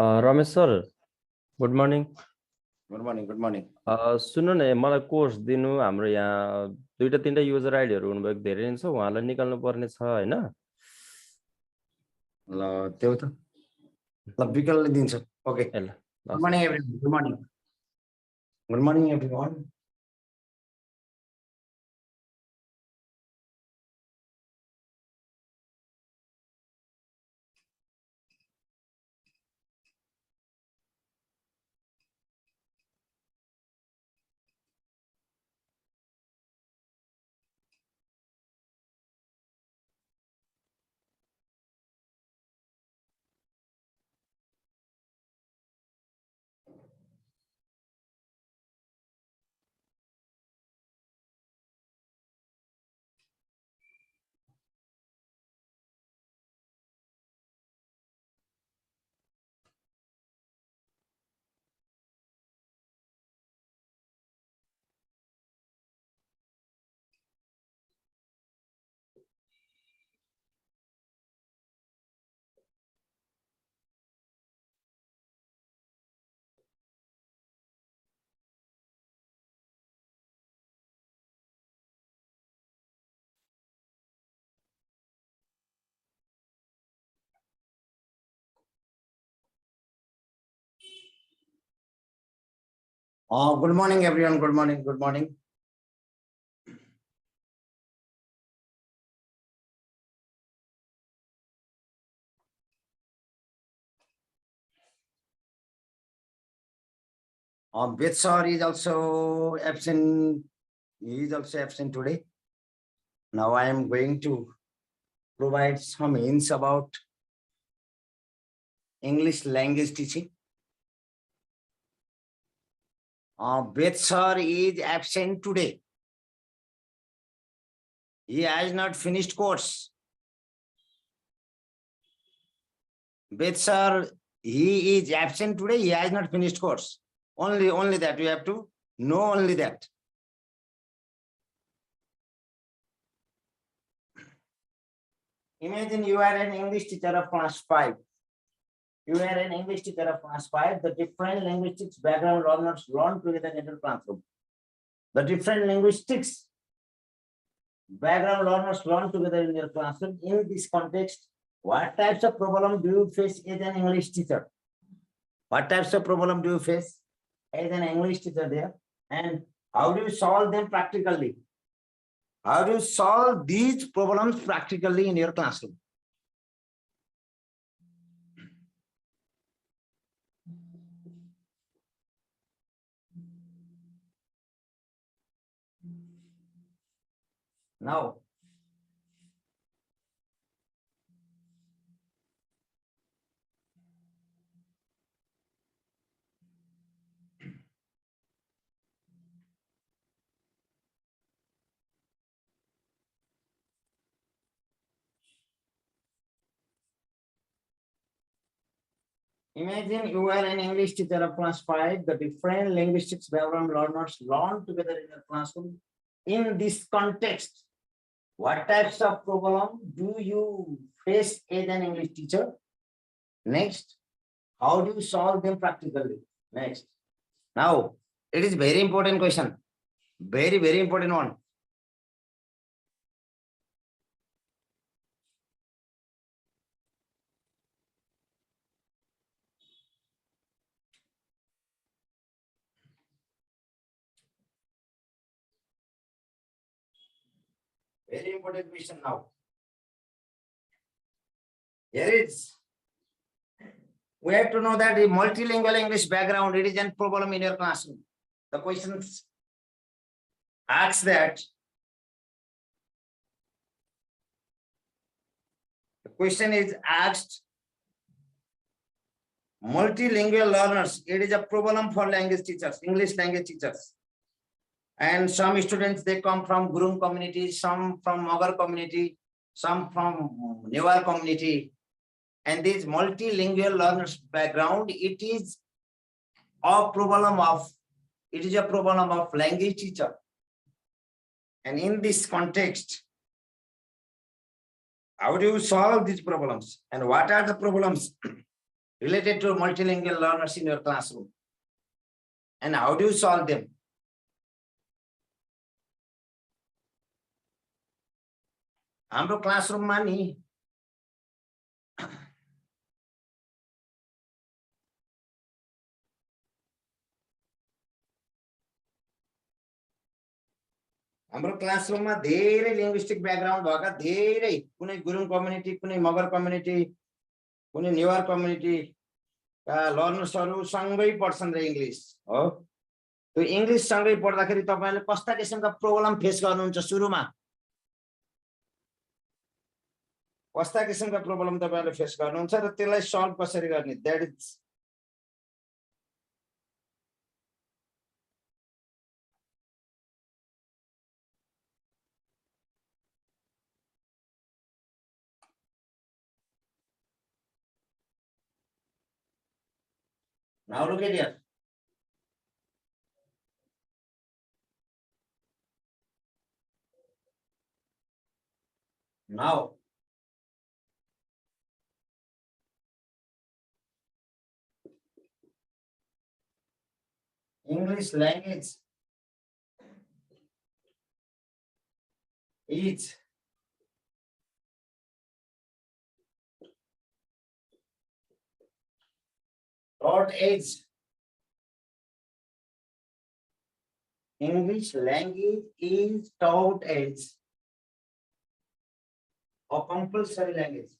Ramesh sir good morning. Good morning, good morning. सुन्नु न, मलाई कोर्स दिनु, हाम्रो यहाँ दुईटा तीनटा युजर आइडीहरू हुनुभएको धेरै नै छ, उहाँलाई निकाल्नु पर्ने छ हैन? ल त्यो त ल विकल्पले दिन्छ। ओके, ल good morning everyone. Good morning, good morning everyone. Good morning everyone. Good morning, good morning. Ved sir is also absent. He is also absent today. Now I am going to provide some hints about English language teaching. Ved sir is absent today. He has not finished course. Ved sir, he is absent today. He has not finished course. Only that you have to know. Only that. Imagine you are an English teacher of class 5. You are an English teacher of class 5. The different linguistics background learners learn together in your classroom. The different linguistics background learners learn together in your classroom. In this context, what types of problem do you face as an English teacher? What types of problem do you face as an English teacher there? And how do you solve them practically? How do you solve these problems practically in your classroom? Now, imagine you are an English teacher of class 5. The different linguistics background learners learn together in your classroom. In this context, what types of problem do you face as an English teacher? Next, how do you solve them practically? Next. Now, it is very important question. Very, very important one. Very important question now. Here is. We have to know that the multilingual English background, it is a problem in your classroom. The questions ask that. The question is asked, multilingual learners, it is a problem for language teachers, English language teachers. And some students, they come from Gurung community, some from Magar community, some from Newar community. And this multilingual learners background, it is a problem of language teacher. And in this context, how do you solve these problems? And what are the problems related to multilingual learners in your classroom? And how do you solve them? हाम्रो क्लासरुममा नि हाम्रो क्लासरुममा धेरै linguistic background भएका धेरै कुनै Gurung community कुनै मगर community कुनै नेवार कम्युनिटी का लर्नर्सहरु सँगै पढ्छन् रे इंग्लिश हो त्यो इंग्लिश सँगै पढ्दाखेरि तपाईहरुले कस्ता किसिमका प्रब्लम फेस गर्नुहुन्छ सुरुमा कस्ता किसिमका प्रब्लम तपाईहरुले फेस गर्नुहुन्छ र त्यसलाई सल्भ कसरी गर्ने that is now look at here. Now English language is taught as English language is taught as a compulsory language.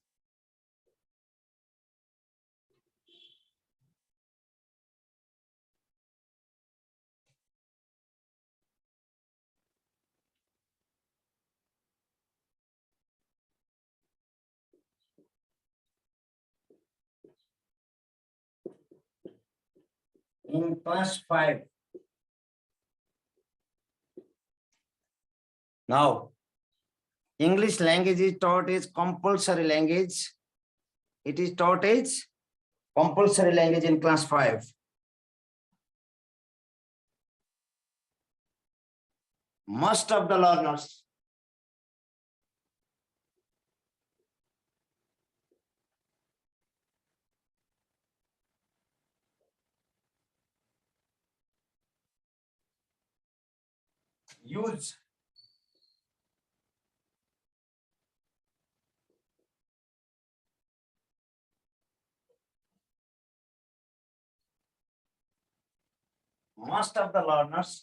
In class 5. Now, English language is taught as compulsory language. It is taught as compulsory language in class 5. Most of the learners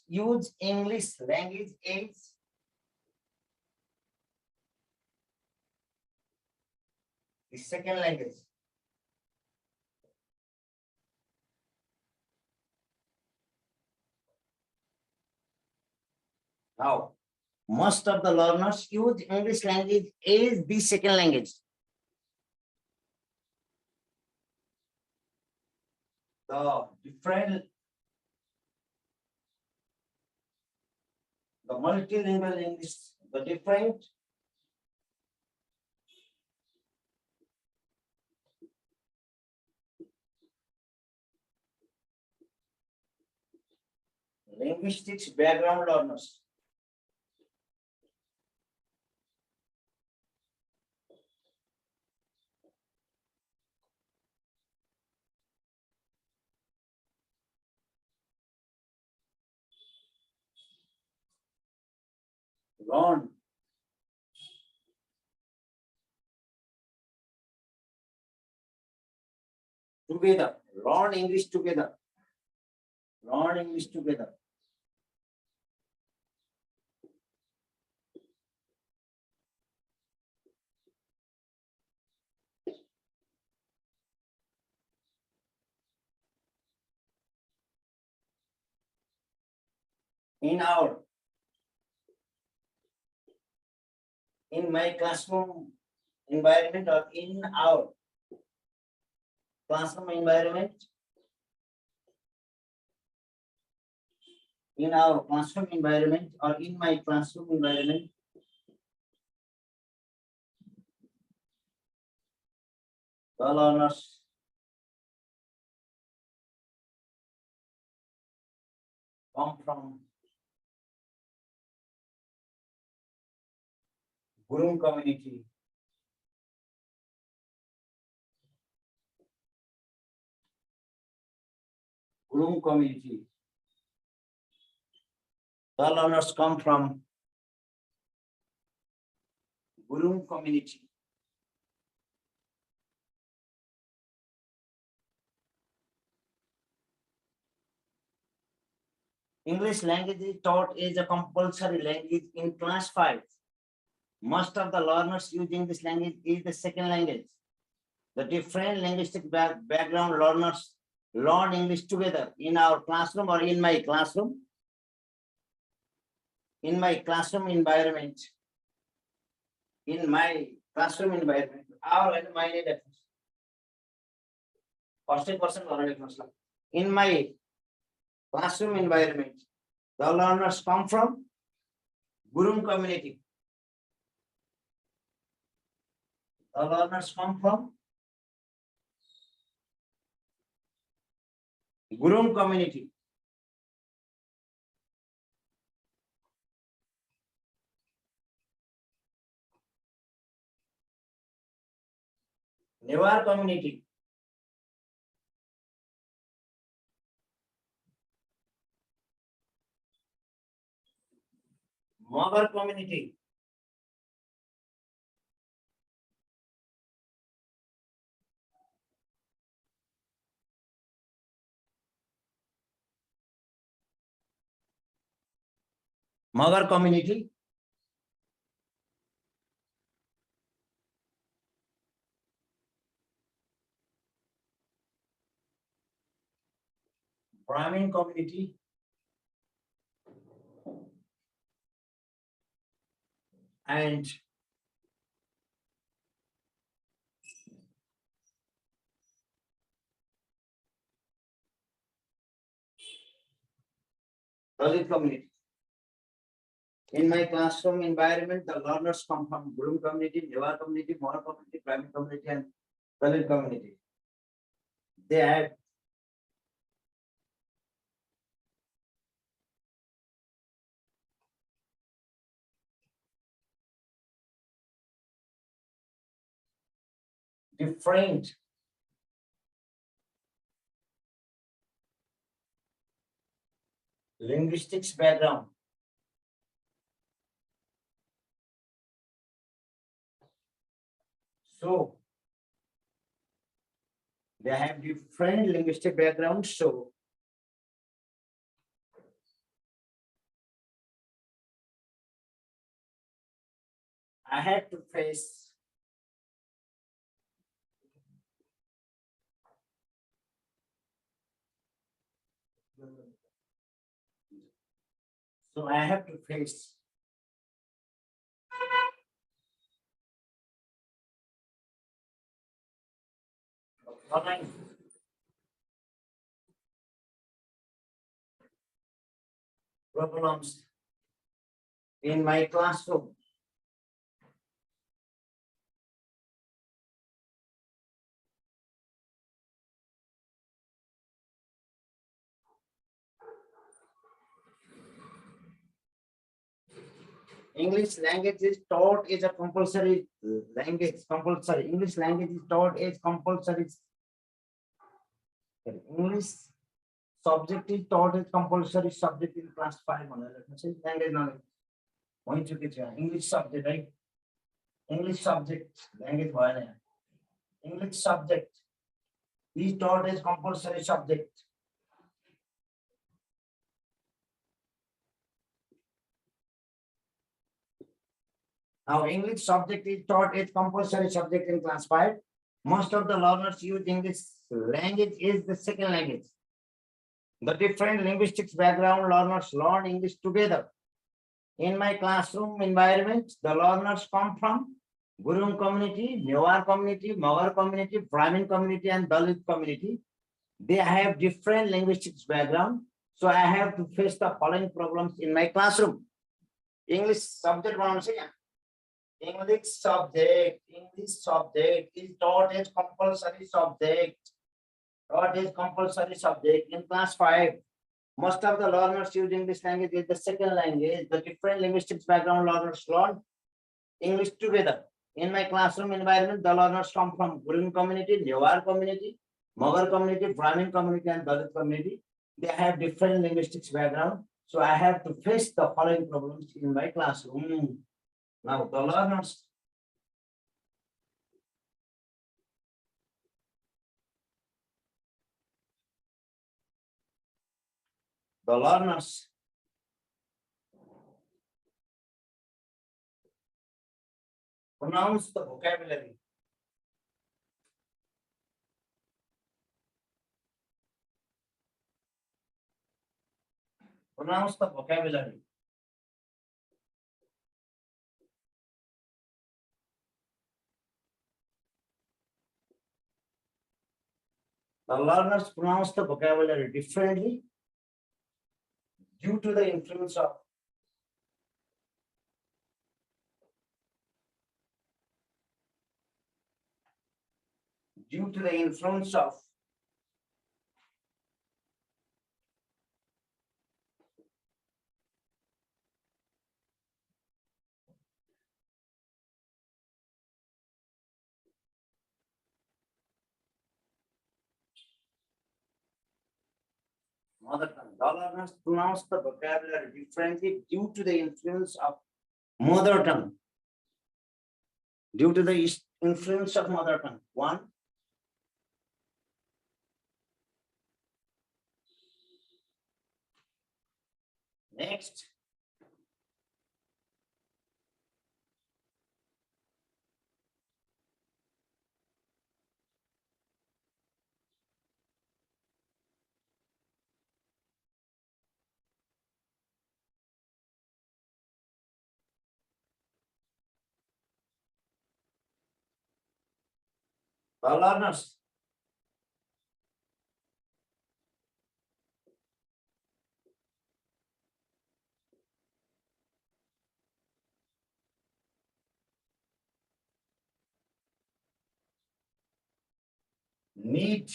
use English language as the second language. Now, most of the learners use English language as the second language. The multilingual English, the different linguistics background learners learn together, learn English together, learn English together. In my classroom environment or in our classroom environment, in our classroom environment or in my classroom environment, the learners come from Guru community, Gurung community. The learners come from Gurung community. English language is taught as a compulsory language in class 5. Most of the learners using this language is the second language. The different linguistic background learners learn English together in our classroom or in my classroom. In my classroom environment. In my classroom environment. Our and my difference. 40% in my classroom environment, the learners come from Gurung community. The learners come from Gurung community. Newar community. Magar community. Magar community. Brahmin community. And Dalit community. In my classroom environment, the learners come from Gurung community, Newar community, Magar community, Brahmin community, and Dalit community. They have different linguistics background. So they have different linguistic backgrounds. So I had to face problems in my classroom. English language is taught as a compulsory language. English language is taught as compulsory. English subject is taught as compulsory subject in class 5. Language knowledge. Point to get English subject, right? English subject, language. English subject is taught as compulsory subject. Now, English subject is taught as compulsory subject in class 5. Most of the learners use English language is the second language. The different linguistics background learners learn English together. In my classroom environment, the learners come from Gurung community, Newar community, Magar community, Brahmin community, and Dalit community. They have different linguistics background. So I have to face the following problems in my classroom. English subject, English subject is taught as compulsory subject. In class 5. Most of the learners using this language is the second language. The different linguistics background learners learn English together. In my classroom environment, the learners come from Gurung community, Newar community, Magar community, Brahmin community, and Dalit community. They have different linguistics background. So I have to face the following problems in my classroom. Now the learners. The learners pronounce the vocabulary. Pronounce the vocabulary. The learners pronounce the vocabulary differently due to the influence of mother tongue. The learners pronounce the vocabulary differently due to the influence of mother tongue. Due to the influence of mother tongue. One. Next. The learners need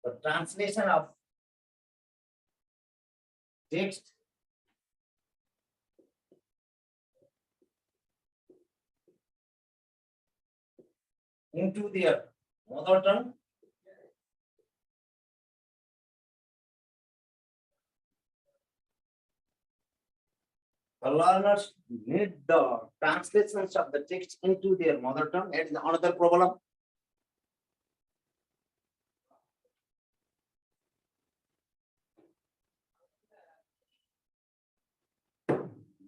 the translation of text into their mother tongue. The learners need the translations of the text into their mother tongue. That is another problem.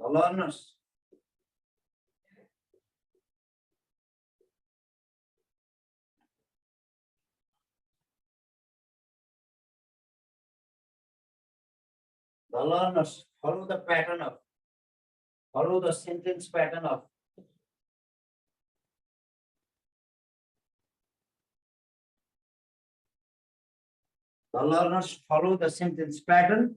The learners follow the pattern of follow the sentence pattern of the learners follow the sentence pattern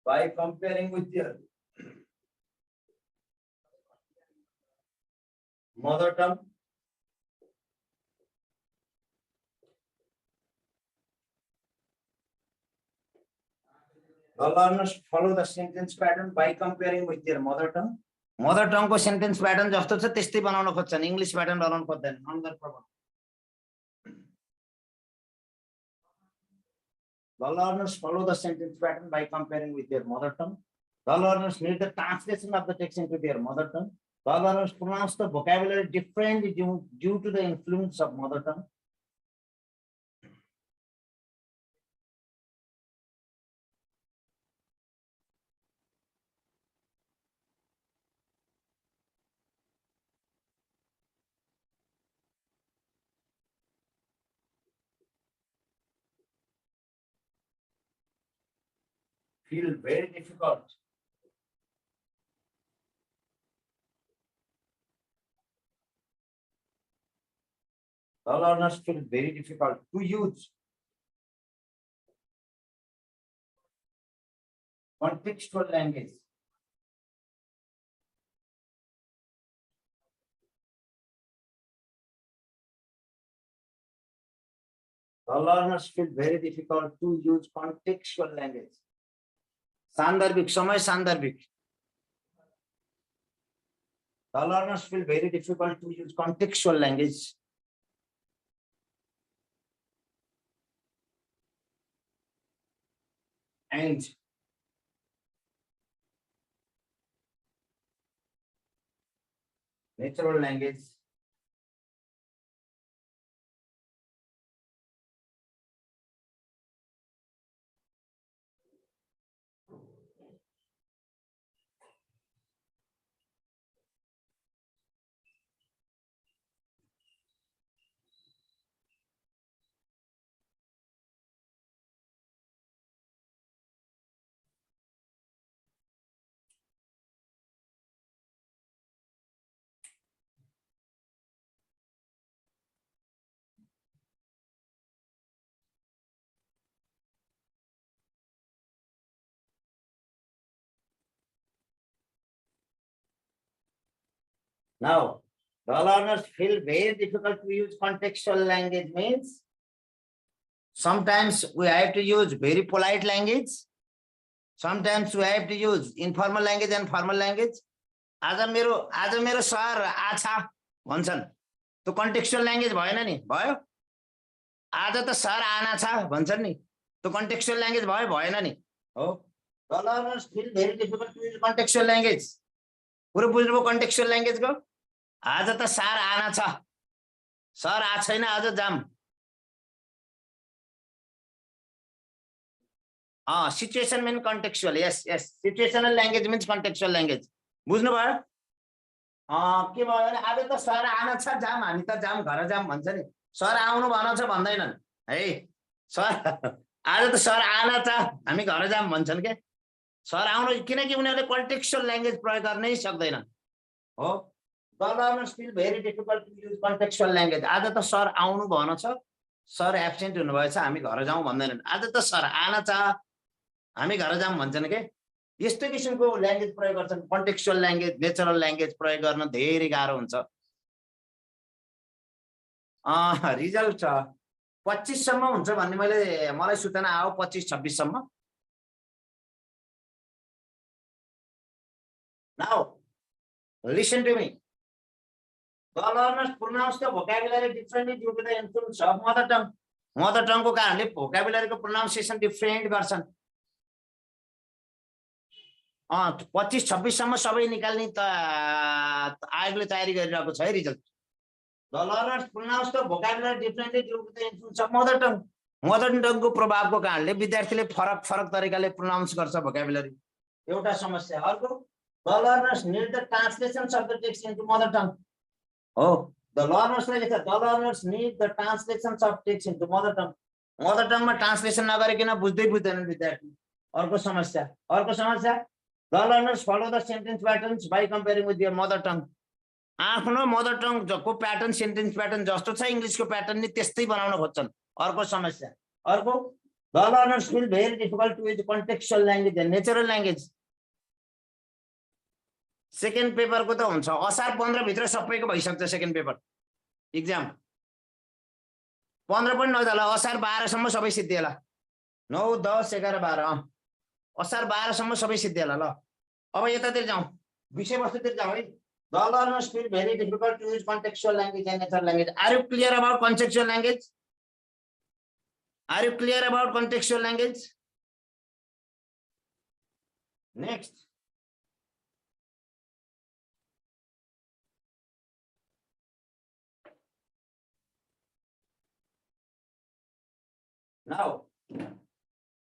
by comparing with their mother tongue. The learners follow the sentence pattern by comparing with their mother tongue. Mother tongue को sentence pattern जस्तो छ त्यस्तै बनाउन खोज्छन्, English pattern बनाउन खोज्दैन. Another problem. The learners follow the sentence pattern by comparing with their mother tongue. The learners need the translation of the text into their mother tongue. The learners pronounce the vocabulary differently due to the influence of mother tongue. Feel very difficult. The learners feel very difficult to use contextual language. The learners feel very difficult to use contextual language. Sandarbhik, samay sandarbhik. The learners feel very difficult to use contextual language. And natural language. Now, the learners feel very difficult to use contextual language means sometimes we have to use very polite language. Sometimes we have to use informal language and formal language. आज मेरो sir आछा भन्छन् त्यो कन्टेक्स्चुअल language भएन नि भयो आज त सर आना छ भन्छन् नि त्यो कन्टेक्स्चुअल ल्याङ्ग्वेज भयो भएन नि हो The learners feel very difficult to use contextual language. पुरो बुझ्नुभयो कन्टेक्स्चुअल ल्याङ्ग्वेजको आज त सर आना छ सर आ छैन आज जाम situation means contextual. Yes, situational language means contextual language. बुझ्नु भयो के भयो भने आज त सर आना छ जाम हामी त जाम घर जाम भन्छ नि सर आउनु भन छ भन्दैनन् है सर आज त सर आना छ हामी घर जाम भन्छन् के सर आउनु किनकि उनीहरुले कन्टेक्स्चुअल ल्याङ्ग्वेज प्रयोग गर्नै सक्दैनन् हो The learners feel very difficult to use contextual language. आज त सर आउनु भन छ सर एब्सेन्ट हुनुभएछ हामी घर जाउँ भन्दैनन् आज त सर आना छ हामी घर जाम भन्छन् के यस्तो किसिमको ल्याङ्ग्वेज प्रयोग गर्छन् कन्टेक्स्चुअल ल्याङ्ग्वेज नेचुरल ल्याङ्ग्वेज प्रयोग गर्न धेरै गाह्रो हुन्छ रिजल्ट 25 सम्म हुन्छ भन्ने मलाई सूचना आयो 25 26 सम्म Now listen to me. The learners pronounce the vocabulary differently due to the influence of mother tongue. Mother tongue को कारणले vocabulary को pronunciation different गर्छन् 25 26 सम्म सबै निकाल्ने त आयोगले तयारी गरिरहेको छ है result The learners pronounce the vocabulary differently due to the influence of mother tongue. Mother tongue को प्रभावको कारणले विद्यार्थीले फरक तरिकाले प्रोनाउन्स गर्छ vocabulary एउटा समस्या अर्को The learners need the translations of the text into mother tongue. The learners need the translations of text into mother tongue. Mother tongue मा ट्रान्सलेसन नगरिकन बुझ्दैनन् विद्यार्थी अर्को समस्या The learners follow the sentence patterns by comparing with their mother tongue. आफ्नो mother tongue को pattern sentence pattern जस्तो छ English को प्याटर्न नि त्यस्तै बनाउन खोज्छन् अर्को समस्या अर्को The learners feel very difficult to use contextual language and natural language. Second paper को त हुन्छ असार 15 भित्र सबैको भइसक्छ सेकेन्ड पेपर एक्जाम 15 पनि नजाला असार 12 सम्म सबै सिद्धिएला 9 10 11 12 असार 12 सम्म सबै सिद्धिएला ल अब यतातिर जाउँ विषयवस्तुतिर जाउँ है The learners feel very difficult to use contextual language and natural language. Are you clear about contextual language? Are you clear about contextual language? Next. Now,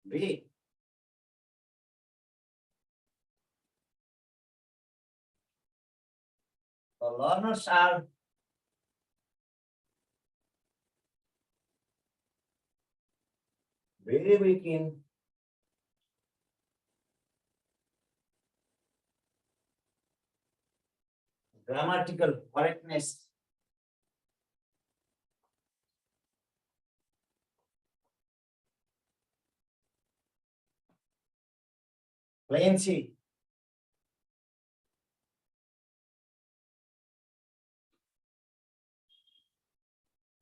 B. The learners are very weak in grammatical correctness, fluency,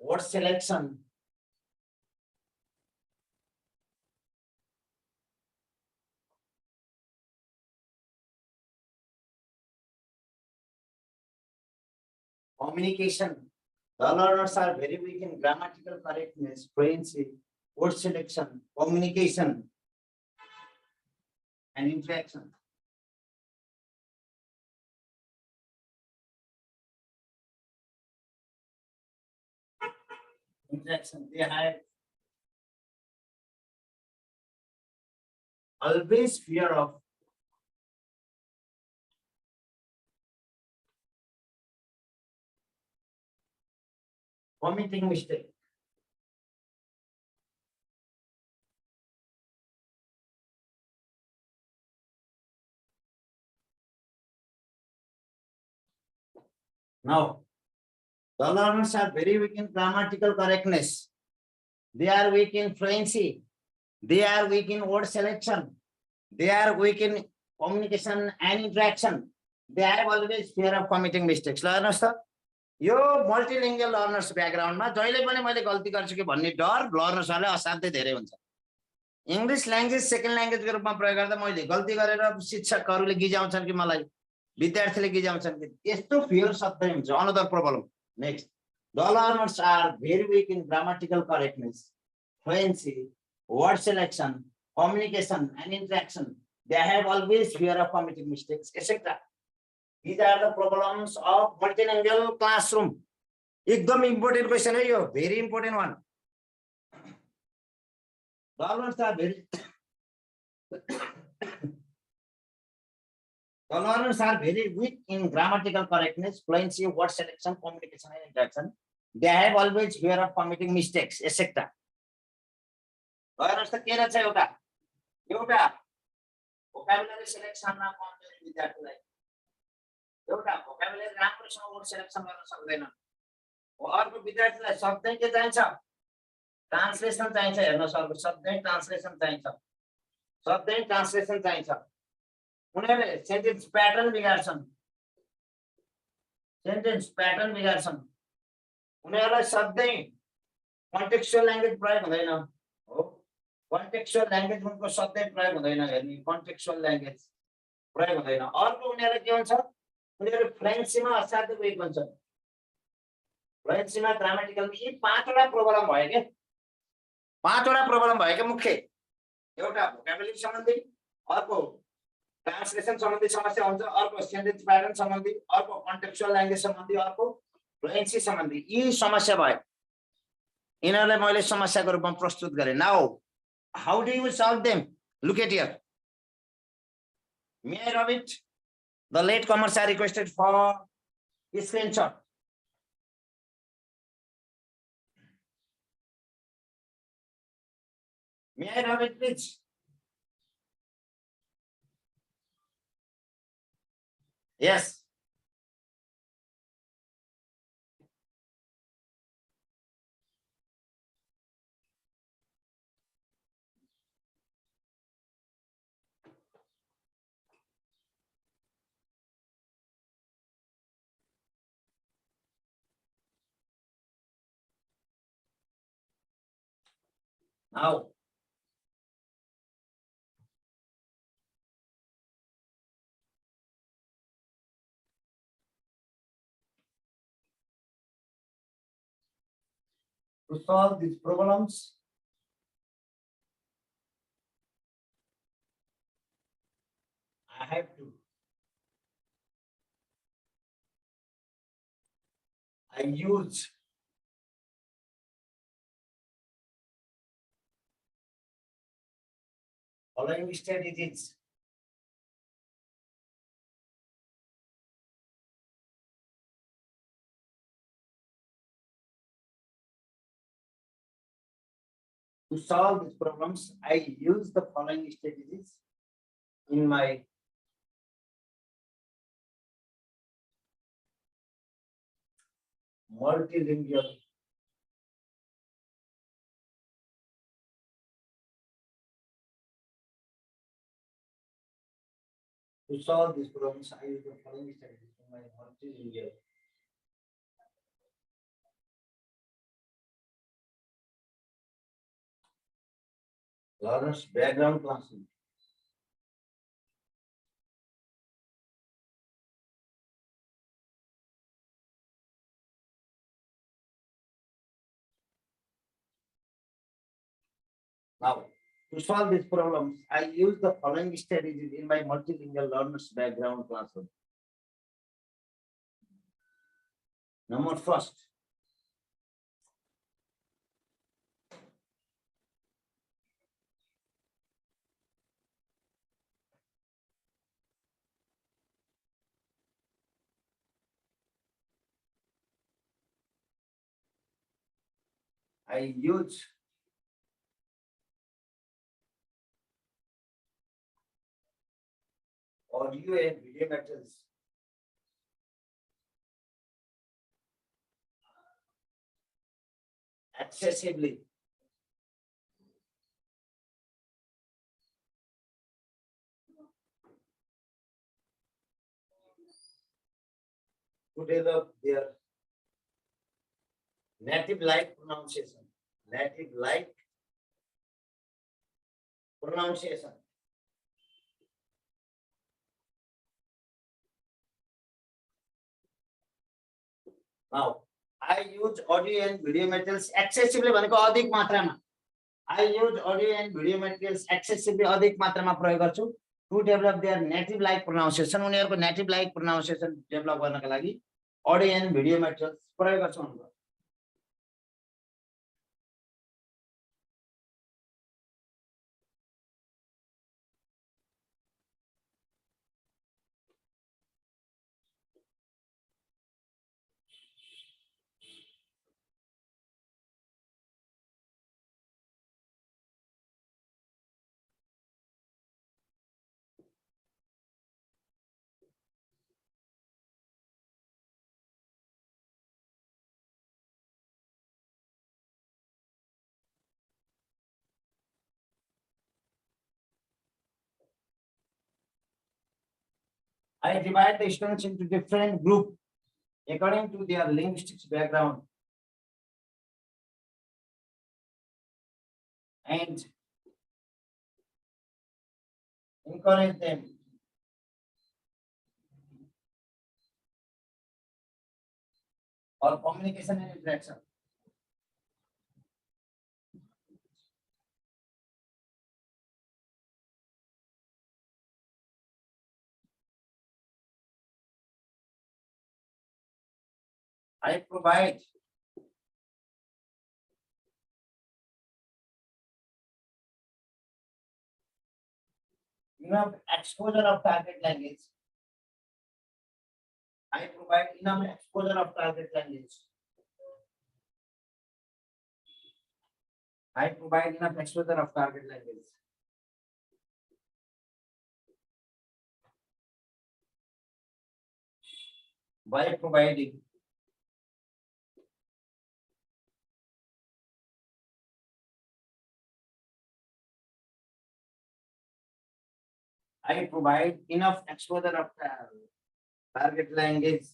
word selection, communication. The learners are very weak in grammatical correctness, fluency, word selection, communication, and interaction. They have always fear of committing mistake. Now, the learners are very weak in grammatical correctness. They are weak in fluency. They are weak in word selection. They are weak in communication and interaction. They have always fear of committing mistakes. Learners, यो multilingual learners ब्याकग्राउन्डमा जहिले पनि मैले गल्ती गर्छु कि भन्ने डर लर्नर्सहरुले असाध्यै धेरै हुन्छ। इंग्लिश ल्याङ्ग्वेज सेकेन्ड ल्याङ्ग्वेजको रूपमा प्रयोग गर्दा मैले गल्ती गरेर शिक्षकहरुले गिजाउँछन् कि मलाई, विद्यार्थीले गिजाउँछन् कि, यस्तो फियर सधैँ हुन्छ। Another problem. Next, the learners are very weak in grammatical correctness, fluency, word selection, communication, and interaction. They have always fear of committing mistakes, etc. These are the problems of multilingual classroom. एकदम important question है यो, very important one. The learners are very the learners are very weak in grammatical correctness, fluency, word selection, communication, and interaction. They have always fear of committing mistakes, etc. Learners त के रहेछ एउटा vocabulary selection मा कमजोरी विद्यार्थीलाई, एउटा vocabulary राम्रोसँग word selection गर्न सक्दैन, अर्को विद्यार्थीलाई शब्दै के चाहिन्छ, ट्रान्सलेसन चाहिन्छ। हेर्न सक्नु, शब्दै ट्रान्सलेसन चाहिन्छ, शब्दै ट्रान्सलेसन चाहिन्छ। उनीहरुले सेन्टेन्स प्याटर्न बिगाड्छन्, उनीहरुलाई शब्दै कन्टेक्स्चुअल ल्याङ्ग्वेज प्रयोग हुँदैन हो, कन्टेक्स्चुअल ल्याङ्ग्वेज उनको शब्दै प्रयोग हुँदैन, हेर्नु कन्टेक्स्चुअल ल्याङ्ग्वेज प्रयोग हुँदैन। अर्को उनीहरुले के हुन्छ, उनीहरु फ्लुएन्सीमा असाध्यै विक हुन्छन्, फ्लुएन्सीमा ग्रामेटिकल। यी पाँचवटा प्रब्लम भयो के, पाँचवटा प्रब्लम भयो के मुख्य। एउटा भोकाबुलरी सम्बन्धी, अर्को ट्रान्सलेसन सम्बन्धी समस्या हुन्छ, अर्को सेन्टेन्स प्याटर्न सम्बन्धी, अर्को कन्टेक्स्चुअल ल्याङ्ग्वेज सम्बन्धी, अर्को फ्लुएन्सी सम्बन्धी। यी समस्या भयो, यिनीहरुलाई मैले समस्याको रूपमा प्रस्तुत गरे। Now how do you solve them? Look at here. May I rub it? The late comers are requested for screenshot. May I have it, please? Yes. Now, to solve these problems, I use following strategies. To solve these problems, I use the following strategies in my multilingual to solve these problems. I use the following strategies in my multilingual learners background classroom. Now, to solve these problems, I use the following strategies in my multilingual learners background classroom. Number first, I use audio and video materials accessibly to develop their native like pronunciation. Native like pronunciation. Now, I use audio and video materials accessibly भनेको अधिक मात्रामा. I use audio and video materials accessibly अधिक मात्रामा प्रयोग गर्छु to develop their native like pronunciation. उनीहरुको native like pronunciation develop गर्नका लागि audio and video materials प्रयोग गर्छु भन्नुभयो. I divide the students into different groups according to their linguistics background and encourage them for communication and interaction. I provide enough exposure of target language. I provide enough exposure of target language. I provide enough exposure of target language. By providing I provide enough exposure of target language,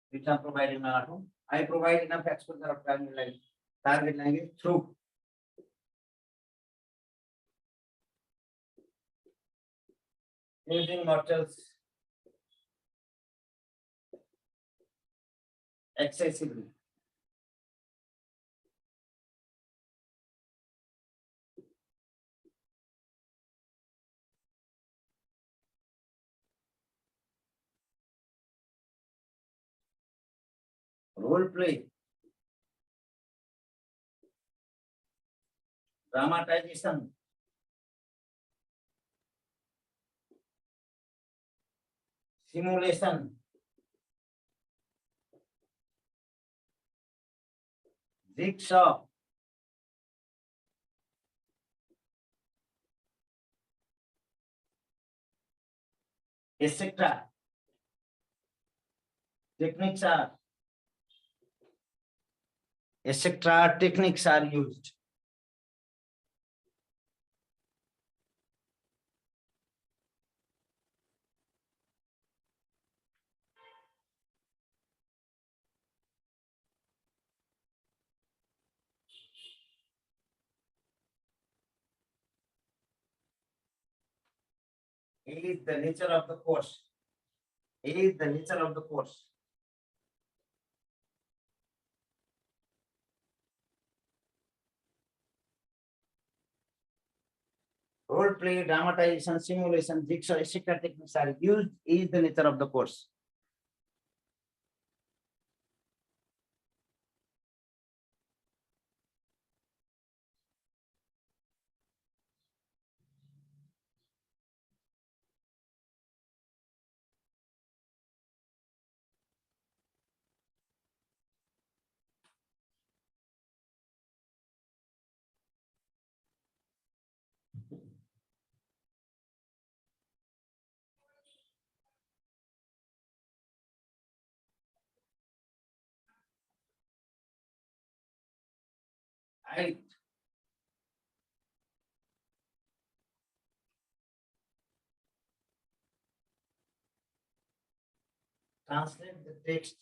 which I'm providing now. I provide enough exposure of target language through using models accessibly. Role play, dramatization, simulation, jigsaw, etc. Techniques are used. It is the nature of the course. It is the nature of the course. Role play, dramatization, simulation, jigsaw, etc. techniques are used is the nature of the course. I translate the text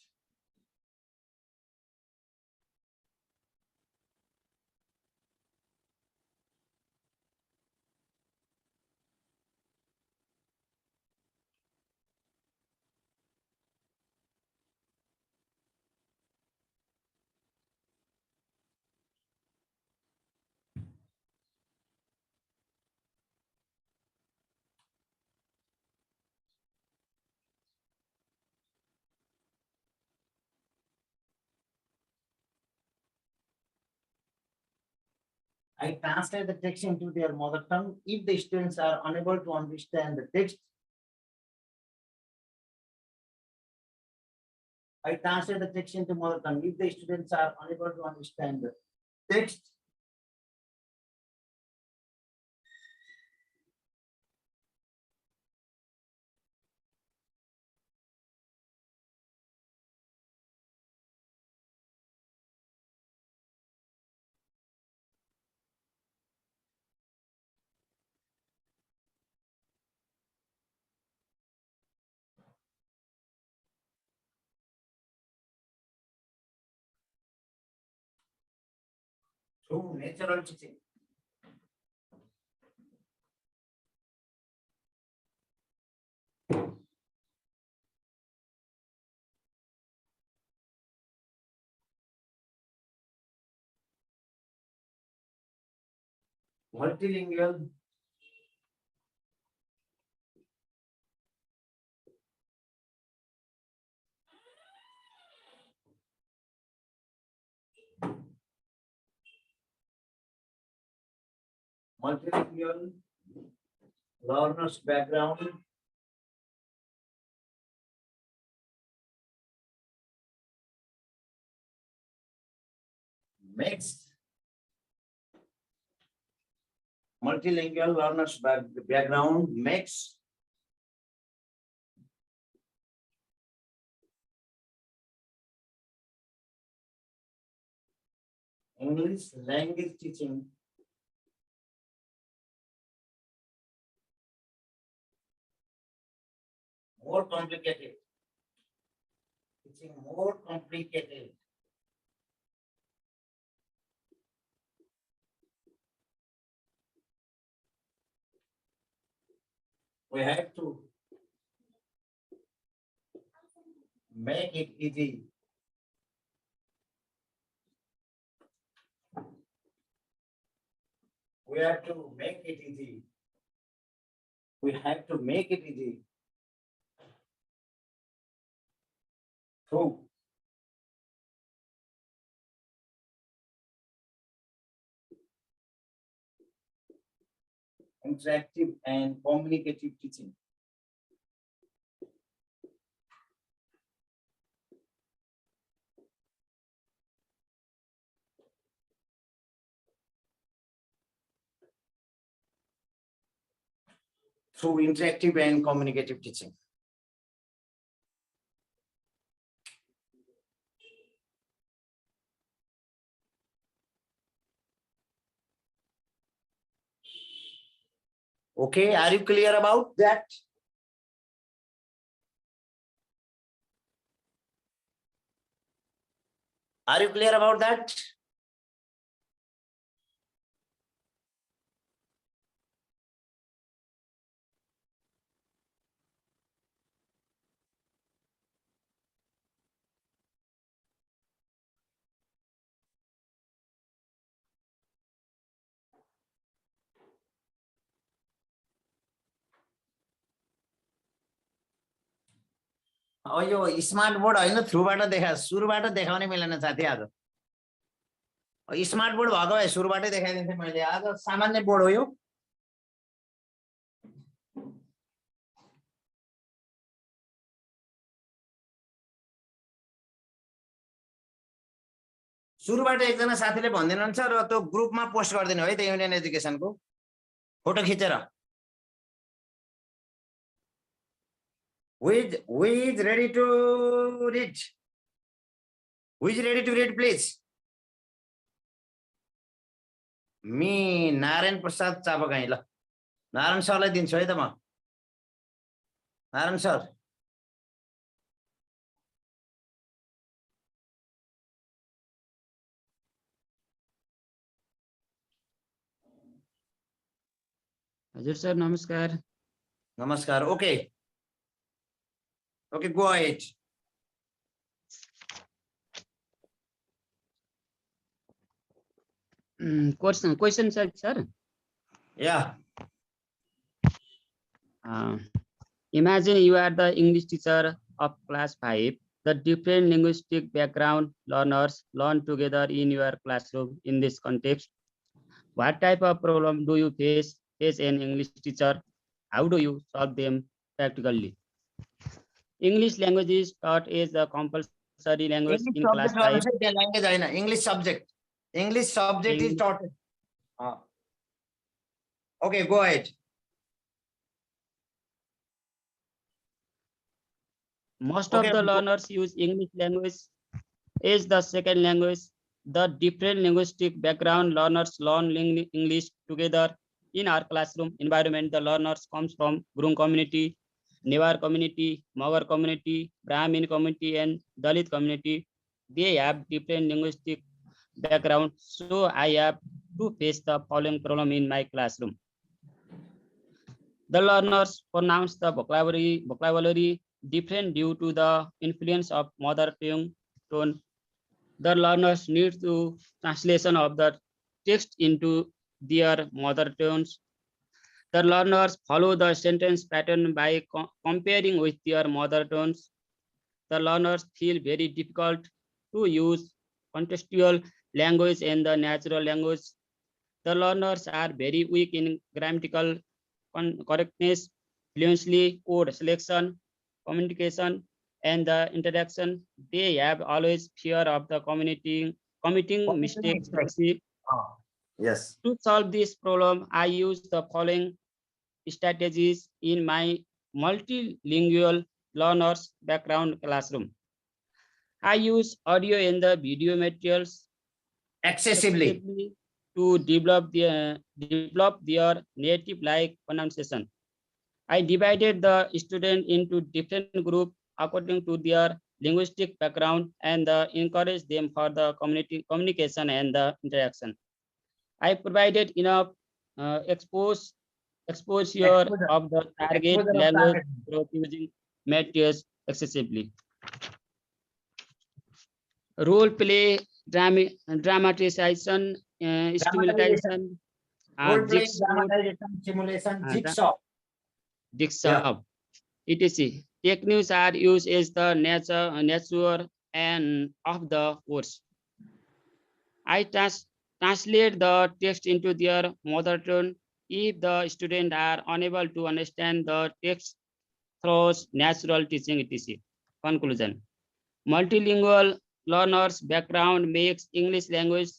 I translate the text into their mother tongue. If the students are unable to understand the text, I translate the text into mother tongue. If the students are unable to understand the text, through natural teaching. Multilingual, multilingual learners background makes multilingual learners background makes English language teaching more complicated. Teaching more complicated. We have to make it easy. We have to make it easy. We have to make it easy. Through interactive and communicative teaching. Through interactive and communicative teaching. Okay, are you clear about that? Are you clear about that? Yo smart board होइन थ्रुबाट देखा सुरुबाट देखाउने मिलेन साथी आज smart board भएको भए सुरुबाटै देखाइदिन्थे मैले आज सामान्य बोर्ड हो यो सुरुबाट एकजना साथीले भन्दिनुहुन्छ र त्यो ग्रुपमा पोस्ट गरिदिनु है त युनियन एजुकेसनको फोटो खिचेर who is ready to read please मी नारायण प्रसाद चापागाई ल नारायण सरलाई दिन्छु है त म नारायण सर हजुर सर नमस्कार नमस्कार okay go ahead question sir yeah imagine you are the English teacher of class 5. The different linguistic background learners learn together in your classroom. In this context, what type of problem do you face as an English teacher? How do you solve them practically? English language is taught as a compulsory language in class 5. English subject is taught. Okay, go ahead. Most of the learners use English language as the second language. The different linguistic background learners learn English together in our classroom environment. The learners comes from Gurung community, Newar community, Magar community, Brahmin community, and Dalit community. They have different linguistic background, so I have to face the following problem in my classroom. The learners pronounce the vocabulary different due to the influence of mother tongue tone. The learners need to translation of the text into their mother tones. The learners follow the sentence pattern by comparing with their mother tones. The learners feel very difficult to use contextual language and the natural language. The learners are very weak in grammatical correctness, fluency, word selection, communication, and the interaction. They have always fear of the committing mistakes. Yes. To solve this problem, I use the following strategies in my multilingual learners background classroom. I use audio and the video materials accessibly to develop their native like pronunciation. I divided the student into different groups according to their linguistic background and encourage them for the communication and the interaction. I provided enough exposure of the target language through using materials accessibly. Role play, dramatization, stimulation, jigsaw, etc. Techniques are used as the nature and of the words. I translate the text into their mother tongue. If the students are unable to understand the text through natural teaching, etc. Conclusion: multilingual learners' background makes English language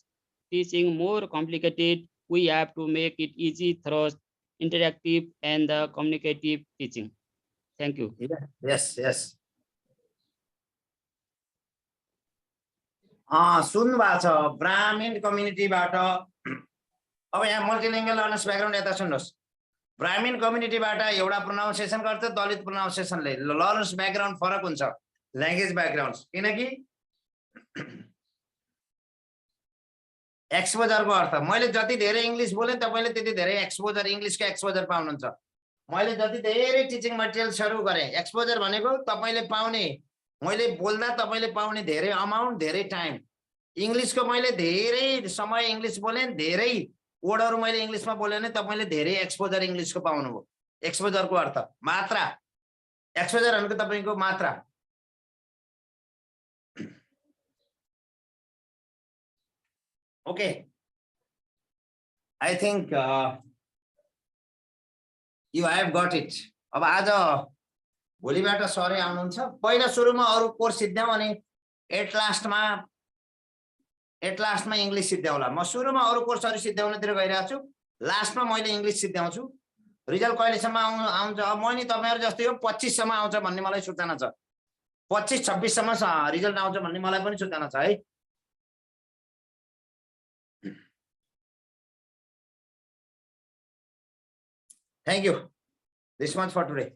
teaching more complicated. We have to make it easy through interactive and communicative teaching. Thank you. Yes. सुन्नुभएको छ ब्राह्मण कम्युनिटीबाट अब यहाँ मल्टिलिङ्गुअल learners background यता सुन्नुहोस् ब्राह्मण कम्युनिटीबाट एउटा pronunciation गर्छ दलित प्रोनाउन्सिएसनले लर्नर्स ब्याकग्राउन्ड फरक हुन्छ ल्याङ्ग्वेज ब्याकग्राउन्ड्स किनकि एक्सपोजरको अर्थ मैले जति धेरै इङ्ग्लिस बोले तपाईले त्यति धेरै एक्सपोजर इङ्ग्लिसको एक्सपोजर पाउनुहुन्छ मैले जति धेरै टिचिङ मटेरियल्सहरु गरे एक्सपोजर भनेको तपाईले पाउने मैले बोल्दा तपाईले पाउने धेरै अमाउन्ट धेरै टाइम इङ्ग्लिसको मैले धेरै समय इङ्ग्लिस बोले धेरै वर्डहरु मैले इङ्ग्लिसमा बोले भने तपाईले धेरै एक्सपोजर इङ्ग्लिसको पाउनुभयो एक्सपोजरको अर्थ मात्रा एक्सपोजर भनेको तपाईको मात्रा Okay. I think you have got it. अब आज भोलिबाट सरै आउनुहुन्छ पहिला सुरुमा अरु कोर्स सिद्ध्याउँ अनि एट लास्टमा इंग्लिश सिद्ध्याउला म सुरुमा अरु कोर्सहरु सिद्ध्याउनतिर गइरहेको छु लास्टमा मैले इंग्लिश सिद्ध्याउँछु रिजल्ट कहिलेसम्म आउँछ अब मैले तपाईहरु जस्तै हो 25 सम्म आउँछ भन्ने मलाई सूचना छ 25 26 सम्म रिजल्ट आउँछ भन्ने मलाई पनि सूचना छ है Thank you. This much for today.